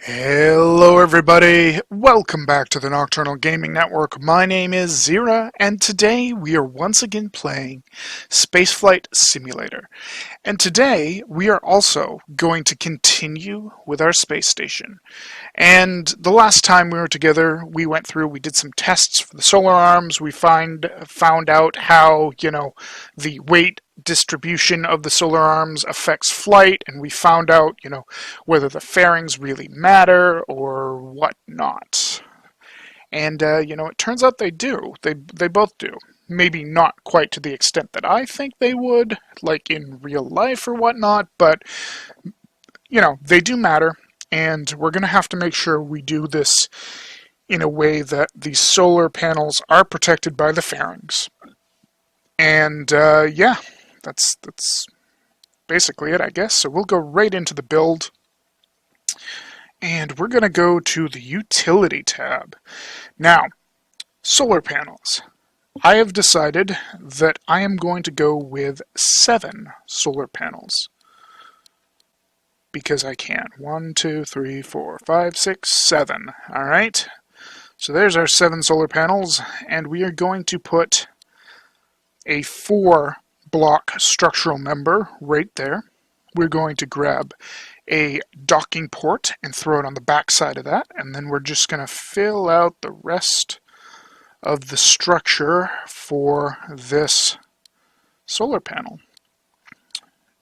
Hello everybody, welcome back to the Nocturnal Gaming Network. My name is Xeriua, and today we are once again playing Spaceflight Simulator. And today we are also going to continue with our space station. And the last time we were together, we did some tests for the solar arms. We found out how, the weight distribution of the solar arms affects flight, and we found out, whether the fairings really matter or whatnot. And, it turns out they do. They both do. Maybe not quite to the extent that I think they would, like in real life or whatnot, but, they do matter. And we're going to have to make sure we do this in a way that the solar panels are protected by the fairings. And, yeah, that's basically it, I guess. So we'll go right into the build. And we're going to go to the Utility tab. Now, solar panels. I have decided that I am going to go with 7 solar panels. Because I can. 1, 2, 3, 4, 5, 6, 7. Alright. So there's our 7 solar panels, and we are going to put a 4-block structural member right there. We're going to grab a docking port and throw it on the back side of that, and then we're just going to fill out the rest of the structure for this solar panel.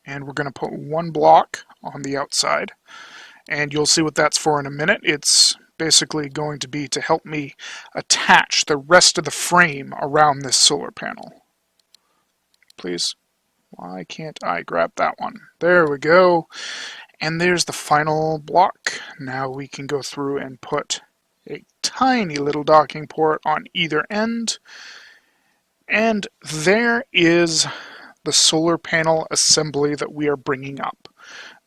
And we're going to put 1 block on the outside, and you'll see what that's for in a minute. It's basically going to be to help me attach the rest of the frame around this solar panel. Please, why can't I grab that one? There we go. And there's the final block. Now we can go through and put a tiny little docking port on either end. And there is the solar panel assembly that we are bringing up.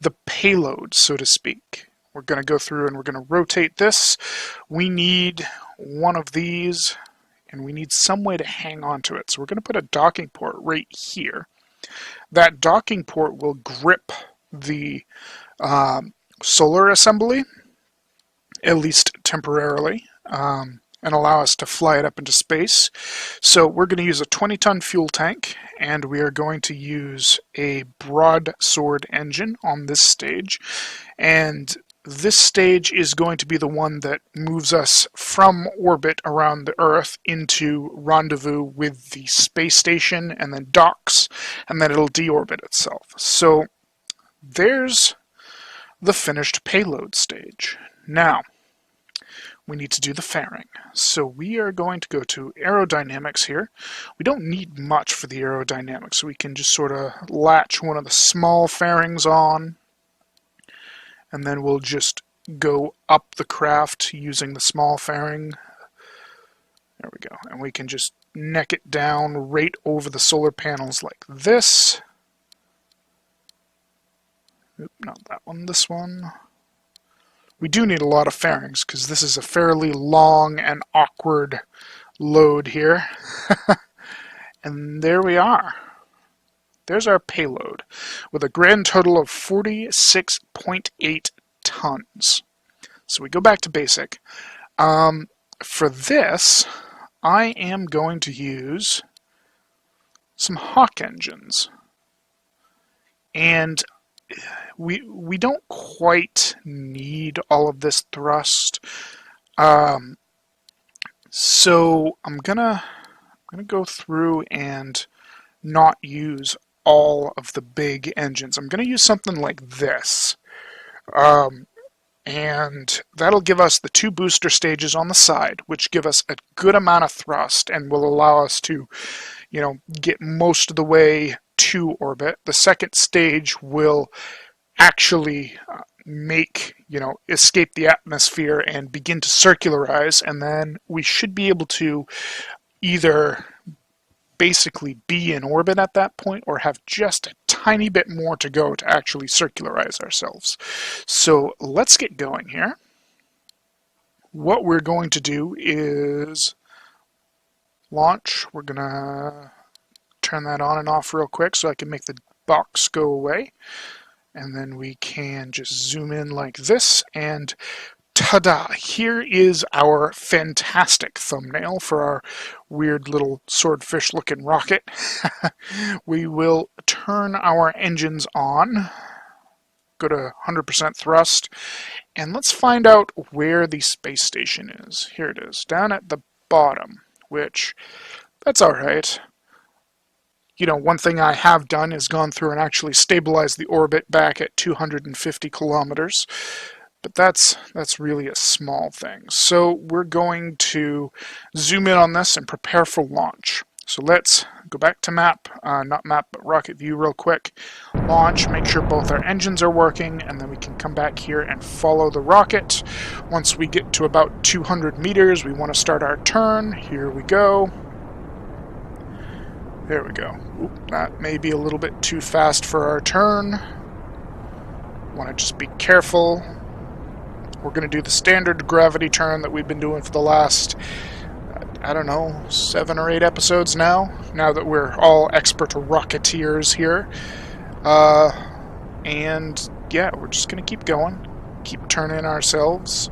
The payload, so to speak. We're going to go through and we're going to rotate this. We need one of these, and we need some way to hang on to it. So we're going to put a docking port right here. That docking port will grip the solar assembly, at least temporarily, and allow us to fly it up into space. So we're going to use a 20-ton fuel tank, and we are going to use a broadsword engine on this stage. And this stage is going to be the one that moves us from orbit around the Earth into rendezvous with the space station, and then docks, and then it'll deorbit itself. So there's the finished payload stage. Now, we need to do the fairing. So we are going to go to aerodynamics here. We don't need much for the aerodynamics, so we can just sort of latch one of the small fairings on, and then we'll just go up the craft using the small fairing. There we go. And we can just neck it down right over the solar panels like this. Oop, not that one, this one. We do need a lot of fairings because this is a fairly long and awkward load here. And there we are. There's our payload with a grand total of 46.8 tons. So we go back to basic. For this, I am going to use some Hawk engines. And we don't quite need all of this thrust, so I'm gonna go through and not use all of the big engines. I'm gonna use something like this, and that'll give us the 2 booster stages on the side, which give us a good amount of thrust and will allow us to, get most of the way to orbit. The second stage will actually escape the atmosphere and begin to circularize, and then we should be able to either basically be in orbit at that point or have just a tiny bit more to go to actually circularize ourselves. So let's get going here. What we're going to do is launch. We're going to turn that on and off real quick so I can make the box go away. And then we can just zoom in like this, and ta-da! Here is our fantastic thumbnail for our weird little swordfish-looking rocket. We will turn our engines on, go to 100% thrust, and let's find out where the space station is. Here it is, down at the bottom, which, that's alright. You know, one thing I have done is gone through and actually stabilized the orbit back at 250 kilometers. But that's really a small thing. So we're going to zoom in on this and prepare for launch. So let's go back to map, not map, but rocket view real quick. Launch, make sure both our engines are working, and then we can come back here and follow the rocket. Once we get to about 200 meters, we want to start our turn. Here we go. There we go. Oop, that may be a little bit too fast for our turn. Want to just be careful. We're going to do the standard gravity turn that we've been doing for the last, I don't know, 7 or 8 episodes now that we're all expert rocketeers here. And yeah, we're just going to keep going, keep turning ourselves.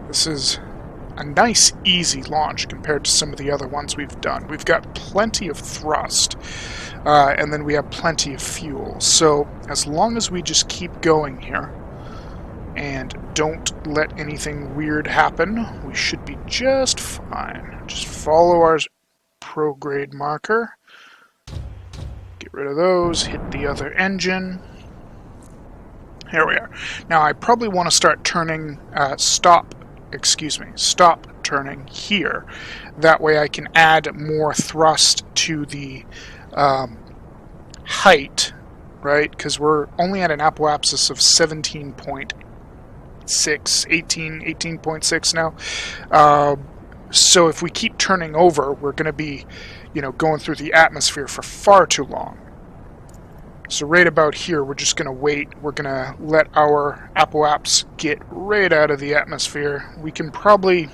This is a nice, easy launch compared to some of the other ones we've done. We've got plenty of thrust, and then we have plenty of fuel. So as long as we just keep going here and don't let anything weird happen, we should be just fine. Just follow our prograde marker. Get rid of those, hit the other engine. Here we are. Now I probably want to start turning, stop turning here. That way I can add more thrust to the height, right? Because we're only at an apoapsis of 17.6, 18.6 now. So if we keep turning over, we're going to be, going through the atmosphere for far too long. So right about here, we're just going to wait. We're going to let our apoaps get right out of the atmosphere. We can probably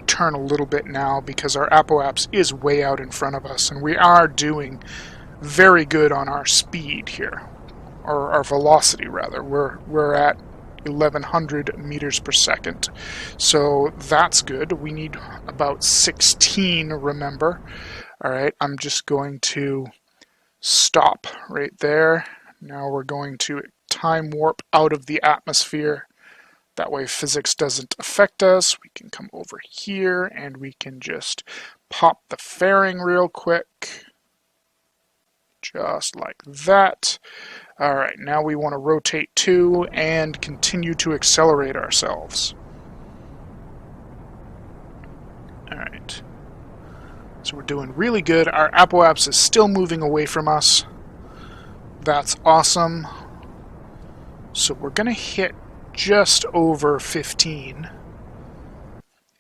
turn a little bit now because our apoaps is way out in front of us, and we are doing very good on our speed here, or our velocity rather. We're at 1100 meters per second, so that's good. We need about 16, remember. All right, I'm just going to stop right there. Now we're going to time warp out of the atmosphere. That way physics doesn't affect us. We can come over here and we can just pop the fairing real quick. Just like that. Alright, now we want to rotate 2 and continue to accelerate ourselves. Alright. So we're doing really good. Our apoaps is still moving away from us. That's awesome. So we're going to hit just over 15.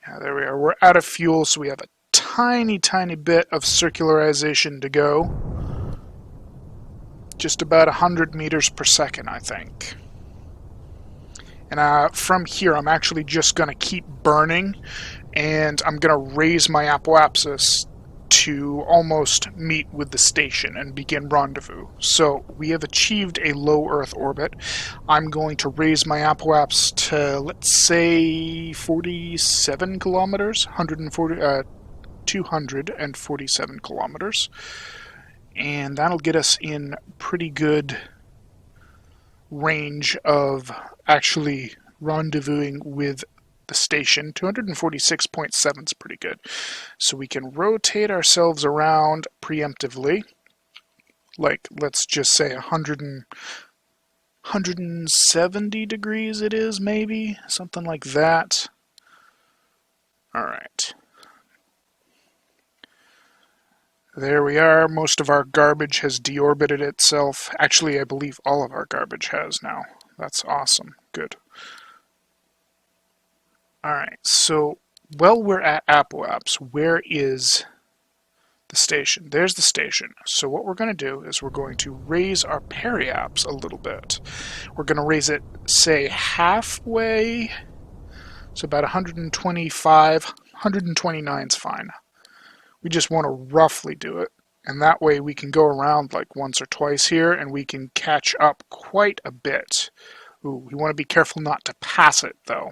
Yeah, there we are. We're out of fuel, so we have a tiny, tiny bit of circularization to go. Just about 100 meters per second, I think. And from here, I'm actually just going to keep burning, and I'm going to raise my apoapsis to almost meet with the station and begin rendezvous. So we have achieved a low Earth orbit. I'm going to raise my apoaps to, let's say, 47 kilometers, 247 kilometers. And that'll get us in pretty good range of actually rendezvousing with the station. 246.7 is pretty good. So we can rotate ourselves around preemptively. Like, let's just say 170 degrees it is, maybe? Something like that. Alright. There we are. Most of our garbage has deorbited itself. Actually, I believe all of our garbage has now. That's awesome. Good. Alright, so while we're at apoaps, where is the station? There's the station. So what we're going to do is we're going to raise our periaps a little bit. We're going to raise it, say, halfway. So about 125, 129 is fine. We just want to roughly do it. And that way we can go around like once or twice here and we can catch up quite a bit. Ooh, we want to be careful not to pass it though.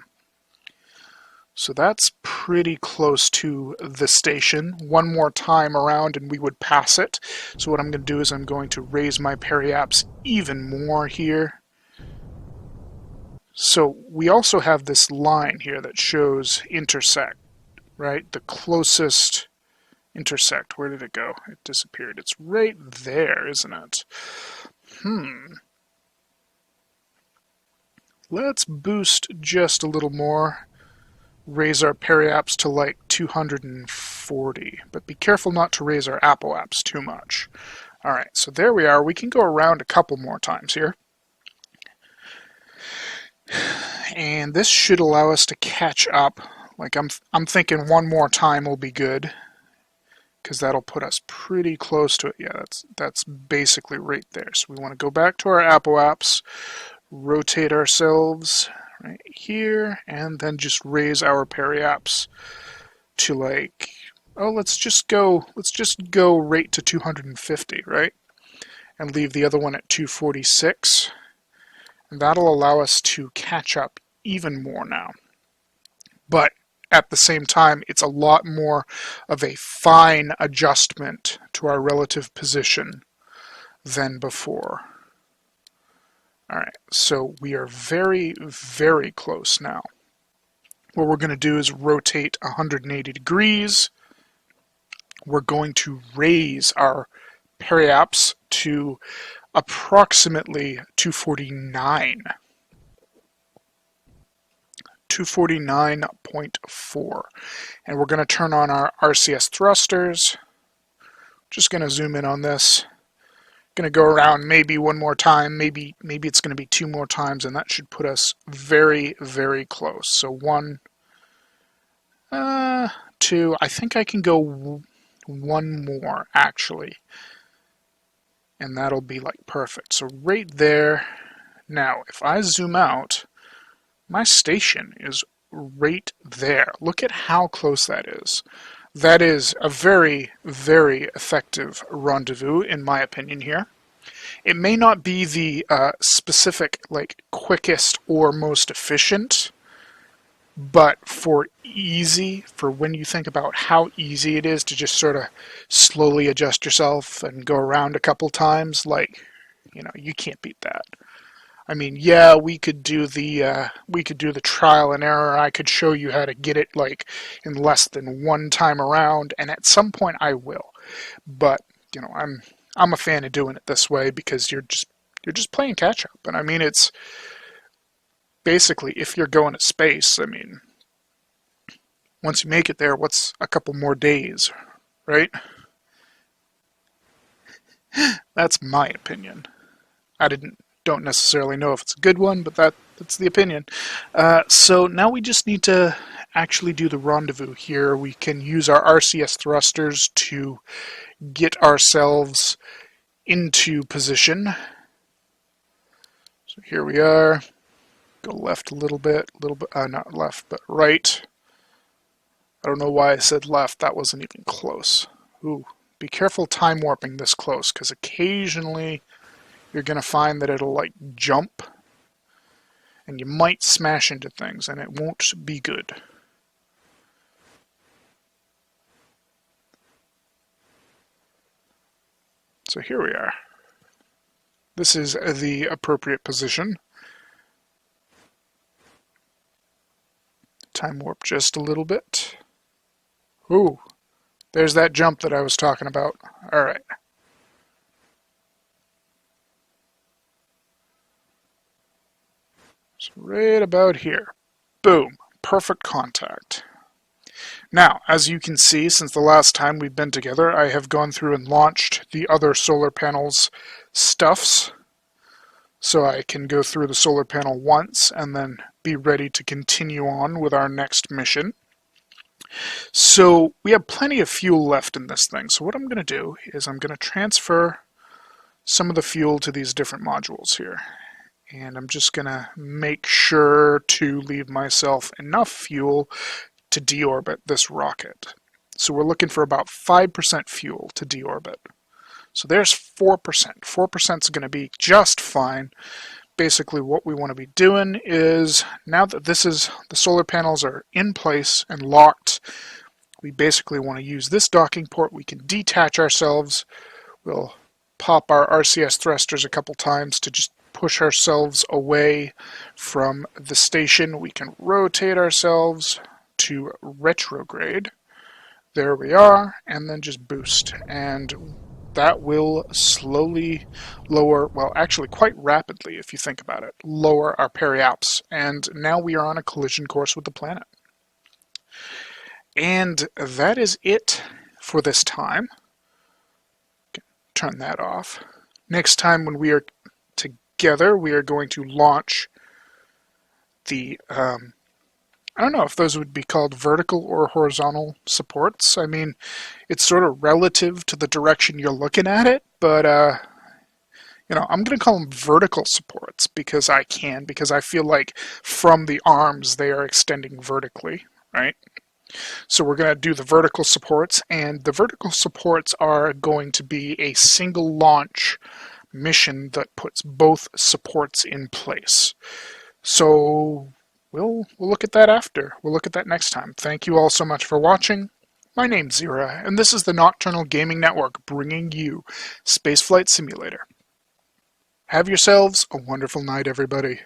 So that's pretty close to the station. One more time around and we would pass it. So what I'm going to do is I'm going to raise my periaps even more here. So we also have this line here that shows intersect, right? The closest intersect. Where did it go? It disappeared. It's right there, isn't it? Let's boost just a little more. Raise our periaps to like 240, but be careful not to raise our apoaps too much. Alright, so there we are. We can go around a couple more times here. And this should allow us to catch up. Like I'm thinking one more time will be good, because that'll put us pretty close to it. Yeah, that's basically right there. So we want to go back to our apoaps, rotate ourselves right here, and then just raise our periaps to like, oh, let's just go right to 250, right? And leave the other one at 246. And that'll allow us to catch up even more now. But at the same time, it's a lot more of a fine adjustment to our relative position than before. Alright, so we are very, very close now. What we're going to do is rotate 180 degrees. We're going to raise our periaps to approximately 249. 249.4. And we're going to turn on our RCS thrusters. Just going to zoom in on this. Going to go around maybe one more time, maybe it's going to be two more times, and that should put us very, very close. So 1, 2, I think I can go one more actually, and that'll be like perfect. So right there. Now if I zoom out, my station is right there. Look at how close that is. That is a very, very effective rendezvous, in my opinion here. It may not be the specific, like, quickest or most efficient, but for when you think about how easy it is to just sort of slowly adjust yourself and go around a couple times, like, you know, you can't beat that. I mean, yeah, we could do the trial and error. I could show you how to get it like in less than one time around, and at some point I will. But you know, I'm a fan of doing it this way because you're just playing catch up. And I mean, it's basically if you're going to space. I mean, once you make it there, what's a couple more days, right? That's my opinion. Don't necessarily know if it's a good one, but that's the opinion. So now we just need to actually do the rendezvous here. We can use our RCS thrusters to get ourselves into position. So here we are. Go left a little bit, not left, but right. I don't know why I said left. That wasn't even close. Ooh, be careful time warping this close, because occasionally you're going to find that it'll like jump and you might smash into things and it won't be good. So here we are. This is the appropriate position. Time warp just a little bit. Ooh, there's that jump that I was talking about. All right. So right about here. Boom. Perfect contact. Now, as you can see, since the last time we've been together, I have gone through and launched the other solar panels stuffs. So I can go through the solar panel once and then be ready to continue on with our next mission. So we have plenty of fuel left in this thing. So what I'm going to do is I'm going to transfer some of the fuel to these different modules here. And I'm just going to make sure to leave myself enough fuel to deorbit this rocket. So we're looking for about 5% fuel to deorbit. So there's 4%. 4% is going to be just fine. Basically what we want to be doing is, now that the solar panels are in place and locked, we basically want to use this docking port. We can detach ourselves. We'll pop our RCS thrusters a couple times to just push ourselves away from the station. We can rotate ourselves to retrograde. There we are, and then just boost. And that will slowly lower, well, actually quite rapidly, if you think about it, lower our periaps. And now we are on a collision course with the planet. And that is it for this time. Turn that off. Next time when we are together, we are going to launch the, I don't know if those would be called vertical or horizontal supports. I mean, it's sort of relative to the direction you're looking at it, but, I'm going to call them vertical supports because I feel like from the arms they are extending vertically, right? So we're going to do the vertical supports, and the vertical supports are going to be a single launch mission that puts both supports in place. So we'll look at that after. We'll look at that next time. Thank you all so much for watching. My name's Xeriua, and this is the Nocturnal Gaming Network bringing you Spaceflight Simulator. Have yourselves a wonderful night, everybody.